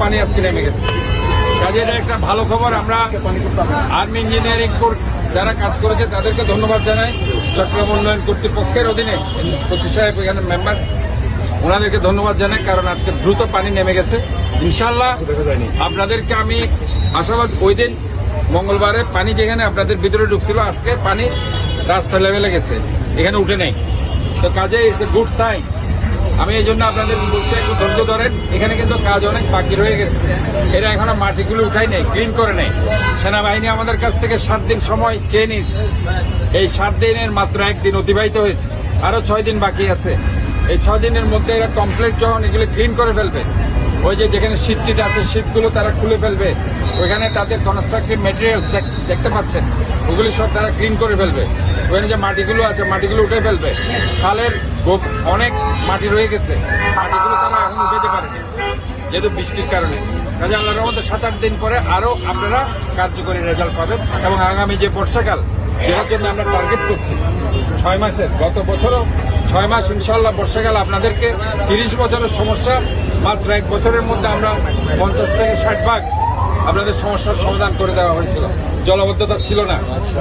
পানি আজকে নেমে গেছে। কাজে এটা একটা ভালো খবর। আমরা আর্মি ইঞ্জিনিয়ারিং যারা কাজ করেছে তাদেরকে ধন্যবাদ জানাই। চট্টগ্রাম উন্নয়ন কর্তৃপক্ষের অধীনে 25 সাহেব এখানে মেম্বার, ওনাদেরকে ধন্যবাদ জানাই, কারণ আজকে দ্রুত পানি নেমে গেছে। ইনশাল্লাহ আপনাদেরকে আমি আশাবাদ, ওই দিন মঙ্গলবারে পানি যেখানে আপনাদের ভিতরে ঢুকছিল, আজকে পানি রাস্তা লেভেলে গেছে, এখানে উঠে নেই। তো কাজে ইটস এ গুড সাইন। আমি এই জন্য আপনাদের বলছি একটু ধৈর্য ধরেন। এখানে কিন্তু কাজ অনেক বাকি রয়ে গেছে, এরা এখনো মাটিগুলো উঠাই নেই, ক্লিন করে নেই। সেনাবাহিনী আমাদের কাছ থেকে 7 দিন সময় চেয়ে নিয়েছে। এই 7 দিনের মাত্র 1 দিন অতিবাহিত হয়েছে, আরো 6 দিন বাকি আছে। এই 6 দিনের মধ্যে এরা কমপ্লিট যখন এগুলো ক্লিন করে ফেলবে, ওই যে যেখানে শীট আছে শীটগুলো তারা খুলে ফেলবে, ওইখানে তাদের কনস্ট্রাকটিভ মেটেরিয়ালস দেখতে পাচ্ছেন, ওগুলি সব তারা ক্লিন করে ফেলবে। ওখানে যে মাটিগুলো আছে মাটিগুলো উঠে ফেলবে। খালের অনেক মাটি রয়ে গেছে, মাটিগুলো তারা এখন উঠাতে পারেনি যেহেতু বৃষ্টির কারণে। কাজে আল্লাহর রহমতে 7-8 দিন পরে আরো আপনারা কার্যকরী রেজাল্ট পাবেন। এবং আগামী যে বর্ষাকাল, যেটার জন্য আমরা টার্গেট করছি 6 মাসের, গত বছরও 6 মাস, ইনশাল্লাহ বর্ষাকাল আপনাদেরকে 30 বছরের সমস্যা মাত্র 1 বছরের মধ্যে আমরা 50 থেকে 60 ভাগ আপনাদের সমস্যার সমাধান করে দেওয়া হয়েছিল। জলাবদ্ধতা ছিল না।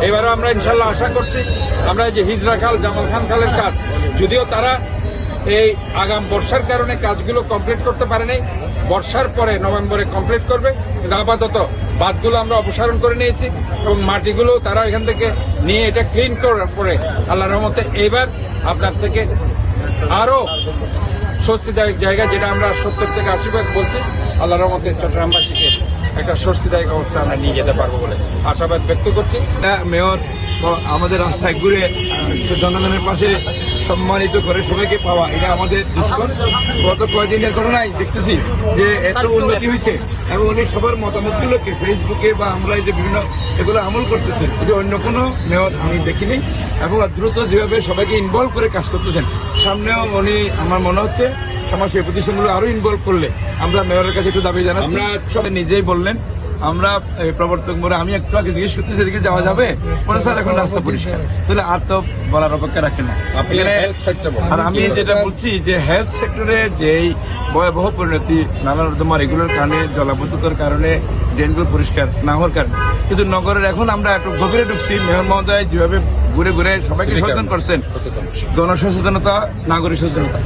এবারও আমরা ইনশাল্লাহ আশা করছি, আমরা এই যে হিজরা খাল, জামাল খান খালের কাজ, যদিও তারা এই আগাম বর্ষার কারণে কাজগুলো কমপ্লিট করতে পারে নাই, বর্ষার পরে নভেম্বরে কমপ্লিট করবে। কিন্তু আপাতত বাঁধগুলো আমরা অপসারণ করে নিয়েছি এবং মাটিগুলো তারা এখান থেকে নিয়ে এটা ক্লিন করার পরে আল্লাহর রহমতে এইবার আপনার থেকে আরো স্বস্তিদায়ক জায়গা, যেটা আমরা 70 থেকে 80 ভাগ বলছি, আল্লাহর রহমতে চট্টগ্রামবাসীকে একটা স্বস্তিদায়ক অবস্থা আমরা নিয়ে যেতে পারবো বলে আশাবাদ ব্যক্ত করছি। মেয়র আমাদের রাস্তায় ঘুরে জনগণের পাশে সম্মানিত করে সবাইকে পাওয়া, এটা আমাদের দুষ্কর। গত কয়েকদিনের ঘটনায় দেখতেছি যে এত উন্নতি হয়েছে এবং উনি সবার মতামতগুলোকে ফেসবুকে বা আমরা এই যে বিভিন্ন এগুলো আমল করতেছেন, এটা অন্য কোনো মেয়র আমি দেখিনি। এবং দ্রুত যেভাবে সবাইকে ইনভলভ করে কাজ করতেছেন, সামনেও উনি আমার মনে হচ্ছে সমাজসেবী প্রতিষ্ঠানগুলো আরো ইনভলভ করলে আমরা মেয়রের কাছে একটু দাবি জানাচ্ছি। আমরা সবাই নিজেই বললেন আমরা প্রবর্তক মোড়ে, আমি একটু আগে জিজ্ঞেস করতেছি এদিকে যাওয়া যাবে, পরে স্যার এখন রাস্তা পরিষ্কার, তাহলে আর তো বলার অপেক্ষা রাখে না। আর আমি যেটা বলছি যে হেলথ সেক্টরে যেই ভয়াবহ পরিণতি, নানা রকমের এগুলোর কারণে, জলাবদ্ধতার কারণে, ড্রেনগুলো পরিষ্কার না হওয়ার কারণে, কিন্তু নগরের এখন আমরা একটু গভীরে ঢুকছি। মেয়র মহোদয় যেভাবে ঘুরে ঘুরে সবাইকে সচেতন করছেন, জনসচেতনতা, নাগরিক সচেতনতা,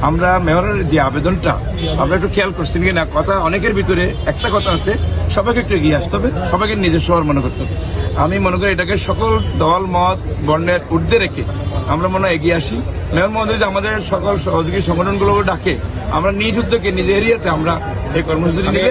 আমরা মেয়রের যে আবেদনটা আমরা একটু খেয়াল করছি কিনা, কথা অনেকের ভিতরে একটা কথা আছে, সবাইকে একটু এগিয়ে আসতে হবে, সবাইকে নিজস্ব মনে করতে হবে। আমি মনে করি এটাকে সকল দল মত বর্ণের ঊর্ধ্বে রেখে আমরা মনে হয় এগিয়ে আসি। মেয়র মহোদয় যে আমাদের সকল সহযোগী সংগঠনগুলো ডাকে, আমরা নিজ উদ্যোগে নিজ এরিয়াতে আমরা এই কর্মসূচি নিয়ে